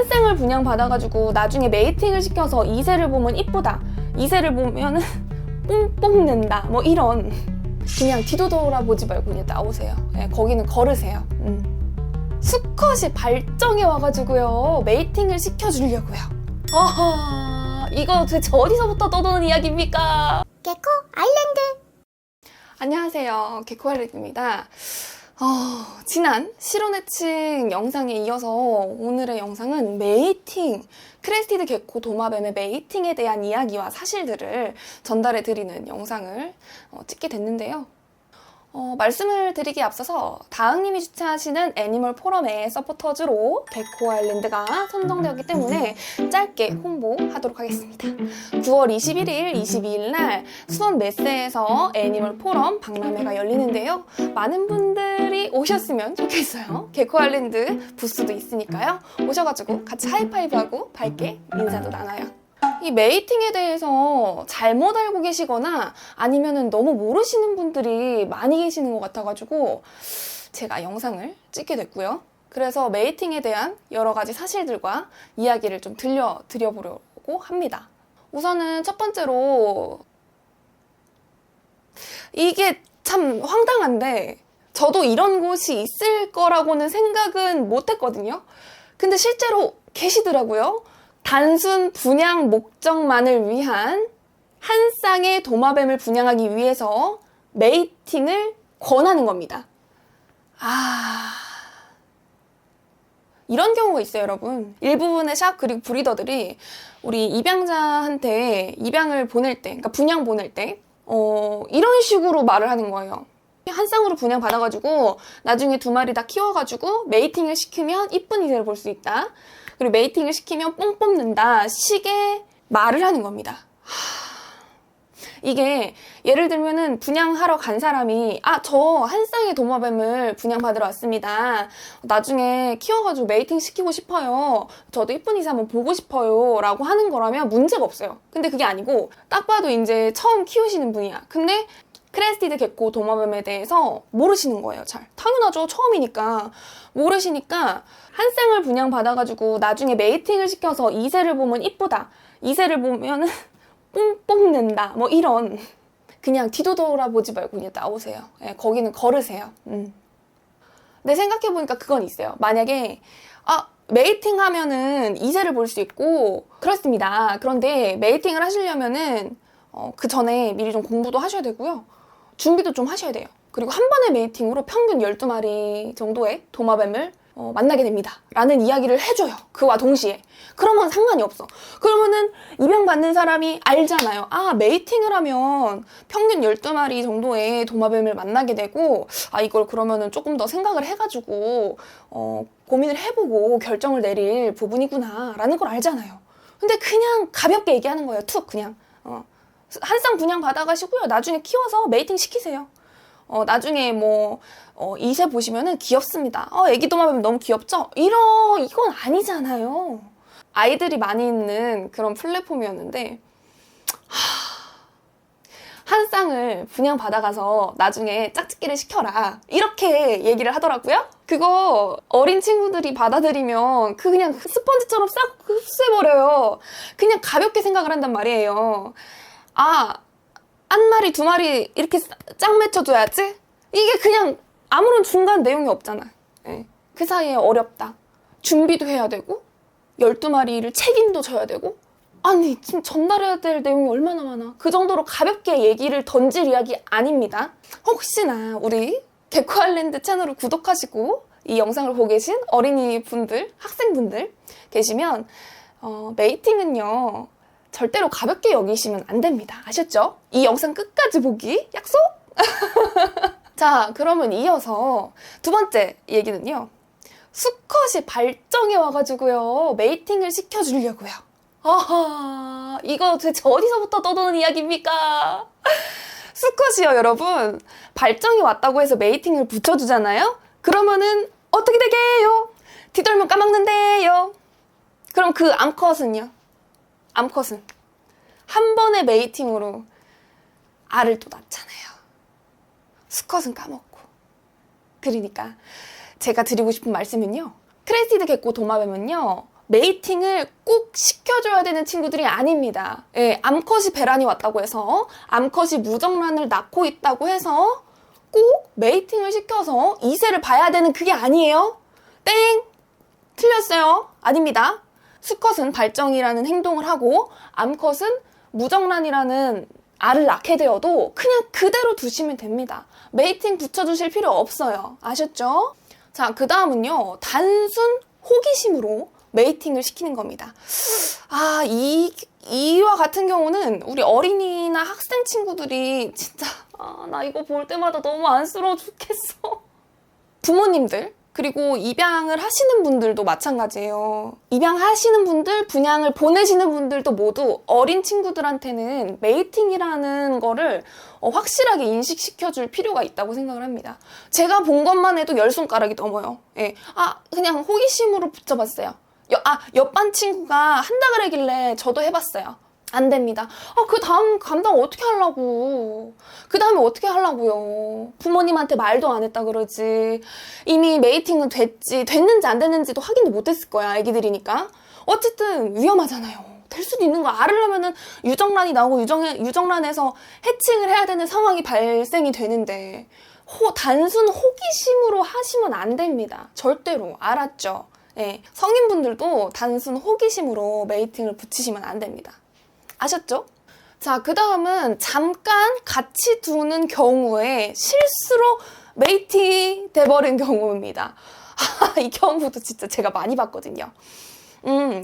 한 쌍을 분양받아가지고 나중에 메이팅을 시켜서 2세를 보면 이쁘다, 2세를 보면은 뽕 뽑는다, 뭐 이런, 그냥 뒤도 돌아보지 말고 그냥 나오세요. 네, 거기는 걸으세요. 수컷이 발정에 와가지고요 메이팅을 시켜주려고요. 아하, 이거 도대체 어디서부터 떠도는 이야기입니까? 개코 아일랜드. 안녕하세요, 개코 아일랜드입니다. 지난 실온해칭 영상에 이어서 오늘의 영상은 메이팅, 크레스티드 개코 도마뱀의 메이팅에 대한 이야기와 사실들을 전달해 드리는 영상을 찍게 됐는데요. 말씀을 드리기에 앞서서 다흥님이 주최하시는 애니멀 포럼의 서포터즈로 개코 아일랜드가 선정되었기 때문에 짧게 홍보하도록 하겠습니다. 9월 21일, 22일 날 수원 메세에서 애니멀 포럼 박람회가 열리는데요. 많은 분들이 오셨으면 좋겠어요. 개코 아일랜드 부스도 있으니까요. 오셔가지고 같이 하이파이브하고 밝게 인사도 나눠요. 이 메이팅에 대해서 잘못 알고 계시거나 아니면은 너무 모르시는 분들이 많이 계시는 것 같아가지고 제가 영상을 찍게 됐고요. 그래서 메이팅에 대한 여러 가지 사실들과 이야기를 좀 들려드려보려고 합니다. 우선은 첫 번째로, 이게 참 황당한데 저도 이런 곳이 있을 거라고는 생각은 못 했거든요. 근데 실제로 계시더라고요. 단순 분양 목적만을 위한 한 쌍의 도마뱀을 분양하기 위해서 메이팅을 권하는 겁니다. 이런 경우가 있어요, 여러분. 일부분의 샵 그리고 브리더들이 우리 입양자한테 입양을 보낼 때, 그러니까 분양 보낼 때 이런 식으로 말을 하는 거예요. 한 쌍으로 분양 받아가지고 나중에 두 마리 다 키워가지고 메이팅을 시키면 이쁜 이세를 볼 수 있다. 그리고 메이팅을 시키면 뽕 뽑는다 식의 말을 하는 겁니다. 이게 예를 들면은 분양하러 간 사람이 저 한 쌍의 도마뱀을 분양받으러 왔습니다. 나중에 키워가지고 메이팅 시키고 싶어요. 저도 이쁜 이세 한번 보고 싶어요. 라고 하는 거라면 문제가 없어요. 근데 그게 아니고 딱 봐도 이제 처음 키우시는 분이야. 근데 크레스티드 개코 도마뱀에 대해서 모르시는 거예요. 잘. 당연하죠. 처음이니까. 모르시니까 한 쌍을 분양받아가지고 나중에 메이팅을 시켜서 2세를 보면 이쁘다, 2세를 보면은 뽕 뽑는다, 뭐 이런, 그냥 뒤도 돌아보지 말고 그냥 나오세요. 네, 거기는 걸으세요. 근데 생각해보니까 그건 있어요. 만약에 메이팅 하면은 2세를 볼 수 있고 그렇습니다. 그런데 메이팅을 하시려면은 그 전에 미리 좀 공부도 하셔야 되고요. 준비도 좀 하셔야 돼요. 그리고 한 번의 메이팅으로 평균 12마리 정도의 도마뱀을 만나게 됩니다. 라는 이야기를 해줘요. 그와 동시에. 그러면 상관이 없어. 그러면은 입양받는 사람이 알잖아요. 메이팅을 하면 평균 12마리 정도의 도마뱀을 만나게 되고 이걸 그러면은 조금 더 생각을 해가지고 고민을 해보고 결정을 내릴 부분이구나 라는 걸 알잖아요. 근데 그냥 가볍게 얘기하는 거예요. 툭 그냥. 한 쌍 분양 받아가시고요. 나중에 키워서 메이팅 시키세요. 나중에 뭐 2세 보시면은 귀엽습니다. 애기 도마뱀 너무 귀엽죠? 이건 아니잖아요. 아이들이 많이 있는 그런 플랫폼이었는데 한 쌍을 분양 받아가서 나중에 짝짓기를 시켜라 이렇게 얘기를 하더라고요. 그거 어린 친구들이 받아들이면 그냥 스펀지처럼 싹 흡수해버려요. 그냥 가볍게 생각을 한단 말이에요. 한 마리, 두 마리 이렇게 짝 맺혀줘야지? 이게 그냥 아무런 중간 내용이 없잖아. 네. 그 사이에 어렵다. 준비도 해야 되고 12마리를 책임도 져야 되고 아니 지금 전달해야 될 내용이 얼마나 많아. 그 정도로 가볍게 얘기를 던질 이야기 아닙니다. 혹시나 우리 개코 아일랜드 채널을 구독하시고 이 영상을 보고 계신 어린이분들, 학생분들 계시면 메이팅은요 절대로 가볍게 여기시면 안 됩니다. 아셨죠? 이 영상 끝까지 보기 약속? 자, 그러면 이어서 두 번째 얘기는요. 수컷이 발정에 와가지고요 메이팅을 시켜주려고요. 이거 도대체 어디서부터 떠도는 이야기입니까? 수컷이요, 여러분. 발정이 왔다고 해서 메이팅을 붙여주잖아요? 그러면은 어떻게 되게요? 뒤돌면 까먹는데요. 그럼 그 암컷은요? 암컷은 한 번의 메이팅으로 알을 또 낳잖아요. 수컷은 까먹고. 그러니까 제가 드리고 싶은 말씀은요. 크레스티드 개코 도마뱀은요. 메이팅을 꼭 시켜줘야 되는 친구들이 아닙니다. 예, 암컷이 배란이 왔다고 해서, 암컷이 무정란을 낳고 있다고 해서 꼭 메이팅을 시켜서 이세를 봐야 되는 그게 아니에요. 땡! 틀렸어요. 아닙니다. 수컷은 발정이라는 행동을 하고 암컷은 무정란이라는 알을 낳게 되어도 그냥 그대로 두시면 됩니다. 메이팅 붙여주실 필요 없어요. 아셨죠? 자, 그 다음은요. 단순 호기심으로 메이팅을 시키는 겁니다. 아, 이와 같은 경우는 우리 어린이나 학생 친구들이 진짜 나 이거 볼 때마다 너무 안쓰러워 죽겠어. 부모님들 그리고 입양을 하시는 분들도 마찬가지예요. 입양하시는 분들, 분양을 보내시는 분들도 모두 어린 친구들한테는 메이팅이라는 거를 확실하게 인식시켜줄 필요가 있다고 생각을 합니다. 제가 본 것만 해도 10손가락이 넘어요. 예. 그냥 호기심으로 붙여봤어요. 옆반 친구가 한다 그러길래 저도 해봤어요. 안 됩니다. 그 다음 감당 어떻게 하려고. 그 다음에 어떻게 하려고요. 부모님한테 말도 안 했다 그러지. 이미 메이팅은 됐는지 안 됐는지도 확인도 못 했을 거야. 애기들이니까. 어쨌든 위험하잖아요. 될 수도 있는 거 알으려면은 유정란이 나오고 유정란에서 해칭을 해야 되는 상황이 발생이 되는데 단순 호기심으로 하시면 안 됩니다. 절대로. 알았죠? 네. 성인분들도 단순 호기심으로 메이팅을 붙이시면 안 됩니다. 아셨죠? 자, 그 다음은 잠깐 같이 두는 경우에 실수로 메이팅이 돼버린 경우입니다. 이 경우도 진짜 제가 많이 봤거든요.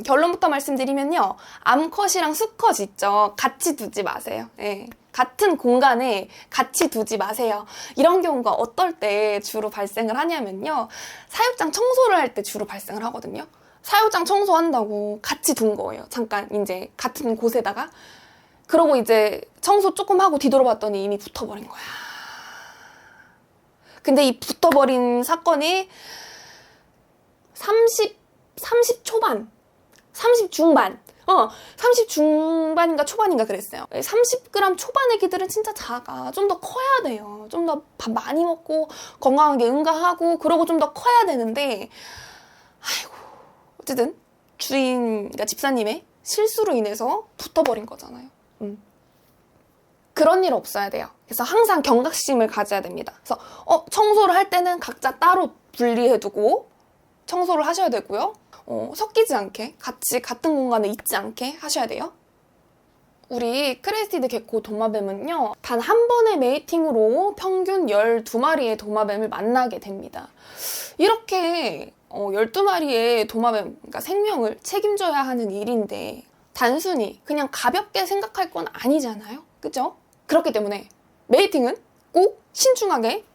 결론부터 말씀드리면요. 암컷이랑 수컷 있죠. 같이 두지 마세요. 네. 같은 공간에 같이 두지 마세요. 이런 경우가 어떨 때 주로 발생을 하냐면요. 사육장 청소를 할 때 주로 발생을 하거든요. 사육장 청소한다고 같이 둔 거예요. 잠깐 이제 같은 곳에다가. 그러고 이제 청소 조금 하고 뒤돌아봤더니 이미 붙어버린 거야. 근데 이 붙어버린 사건이 30 초반, 30 중반, 30 중반인가 초반인가 그랬어요. 30g 초반 애기들은 진짜 작아. 좀 더 커야 돼요. 좀 더 밥 많이 먹고 건강하게 응가하고 그러고 좀 더 커야 되는데 아이고 어쨌든 그러니까 집사님의 실수로 인해서 붙어버린 거잖아요. 그런 일 없어야 돼요. 그래서 항상 경각심을 가져야 됩니다. 그래서 청소를 할 때는 각자 따로 분리해두고 청소를 하셔야 되고요. 섞이지 않게 같은 공간에 있지 않게 하셔야 돼요. 우리 크레스티드 개코 도마뱀은요. 단 한 번의 메이팅으로 평균 12마리의 도마뱀을 만나게 됩니다. 이렇게 12마리의 도마뱀, 그러니까 생명을 책임져야 하는 일인데 단순히 그냥 가볍게 생각할 건 아니잖아요. 그죠? 그렇기 때문에 메이팅은 꼭 신중하게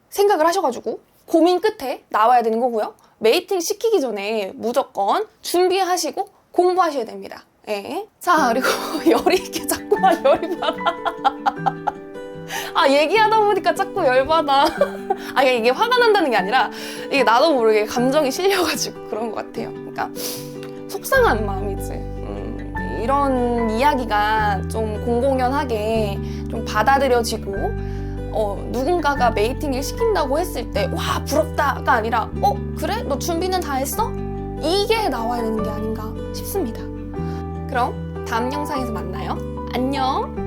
생각을 하셔가지고 고민 끝에 나와야 되는 거고요. 메이팅 시키기 전에 무조건 준비하시고 공부하셔야 됩니다. 예. 자, 그리고 열이 이렇게 자꾸만 열이 받아. 얘기하다 보니까 자꾸 열받아. 이게 화가 난다는 게 아니라 이게 나도 모르게 감정이 실려가지고 그런 것 같아요. 그러니까 속상한 마음이지. 이런 이야기가 좀 공공연하게 좀 받아들여지고 누군가가 메이팅을 시킨다고 했을 때 와 부럽다가 아니라 그래? 너 준비는 다 했어? 이게 나와야 되는 게 아닌가 싶습니다. 그럼 다음 영상에서 만나요. 안녕.